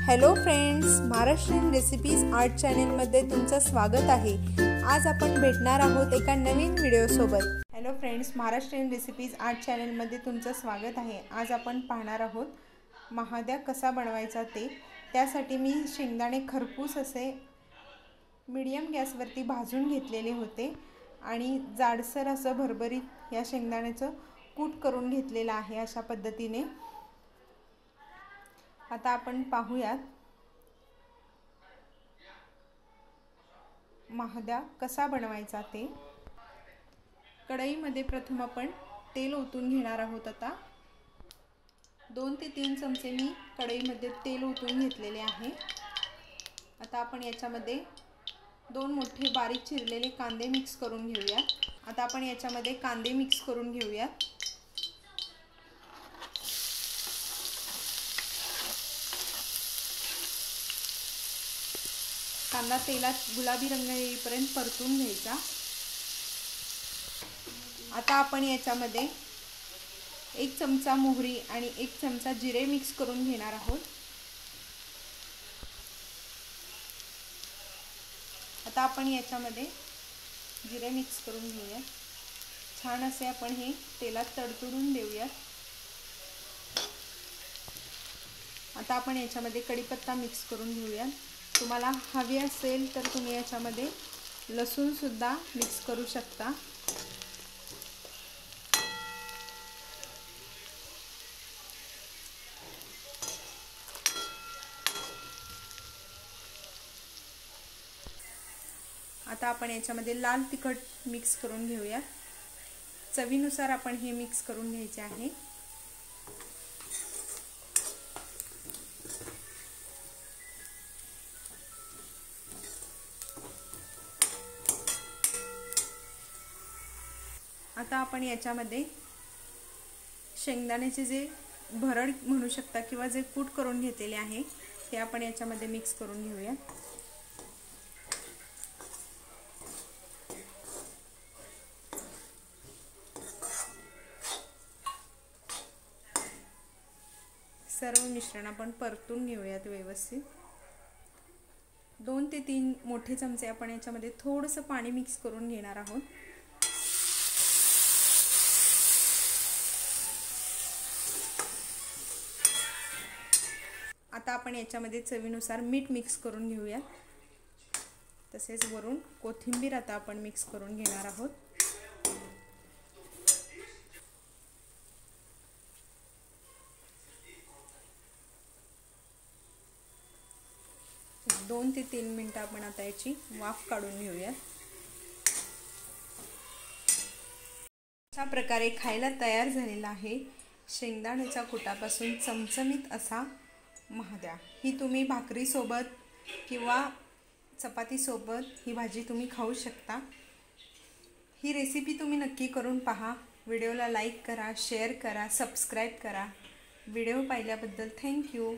Hello friends, Maharashtrian recipes art चॅनेलमध्ये तुमचं स्वागत आहे। आज आपण भेटणार आहोत एका नवीन व्हिडिओसोबत। Hello friends, Maharashtrian recipes art चॅनेलमध्ये तुमचं स्वागत आहे। आज आपण पाहणार आहोत महाद्या कसा बनवायचा ते। त्यासाठी मी शेंगदाणे खरपूस असे मीडियम गॅसवरती भाजून घेतलेले होते आणि जाडसर असं भरभरीत या शेंगदाण्याचं कूट करून घेतलेलं आहे अशा पद्धतीने। आता आपण पाहूयात महाद्या कसा बनवायचा ते। कढईमध्ये प्रथम आपण तेल ओतून घेणार आहोत। आता 2 ते 3 चमचे मी कढईमध्ये तेल ओतून घेतलेले आहे। आता आपण याच्यामध्ये 2 मोठे बारीक चिरलेले कांदे मिक्स करून घेऊया। आता आपण याच्यामध्ये कांदे मिक्स करून घेऊया। कांदा तेलात गुलाबी रंग येईपर्यंत परतून घ्यायचा। आता आपण याच्यामध्ये 1 चमचा मोहरी आणि 1 चमचा जिरे मिक्स करून घेणार आहोत। आता आपण याच्यामध्ये जिरे मिक्स करून घेऊया। छान असे आपण हे तेलात तडतडून देऊया। आता आपण याच्यामध्ये कढीपत्ता मिक्स करून घेऊया। तुम्हाला हवे असेल तर तुम्ही याच्यामध्ये लसूण सुद्धा मिक्स करू शकता। आता आपण याच्यामध्ये लाल तिखट मिक्स करून घेऊया। चवीनुसार आपण हे मिक्स करून घ्यायचे आहे। आता आपण याच्यामध्ये शेंगदाण्याचे जे भरड म्हणू शकता किंवा जे कूट करून घेतलेले आहे ते आपण याच्यामध्ये मिक्स करून घेऊया। सर्व मिश्रण आपण परतून घेऊयात व्यवस्थित। 2 ते 3 मोठे चमचे आपण याच्यामध्ये थोडंसं पाणी मिक्स करून घेणार आहोत। आता आपण याच्यामध्ये चवीनुसार मीठ मिक्स करून घेऊया। तसेच वरून कोथिंबीर आता आपण मिक्स करून घेणार आहोत। दोन ते 3 मिनिटं आपण आता याची वाफ काढून घेऊया। अशा प्रकारे खायला तयार झालेला आहे शेंगदाण्याच्या कुटापासून चमचमीत असा महाद्या। ही तुम्ही भाकरी सोबत किंवा चपाती सोबत ही भाजी तुम्ही खाऊ शकता। ही रेसिपी तुम्ही नक्की करून पहा। व्हिडिओला लाईक करा, शेअर करा, सबस्क्राईब करा। व्हिडिओ पाहिल्याबद्दल थँक यू।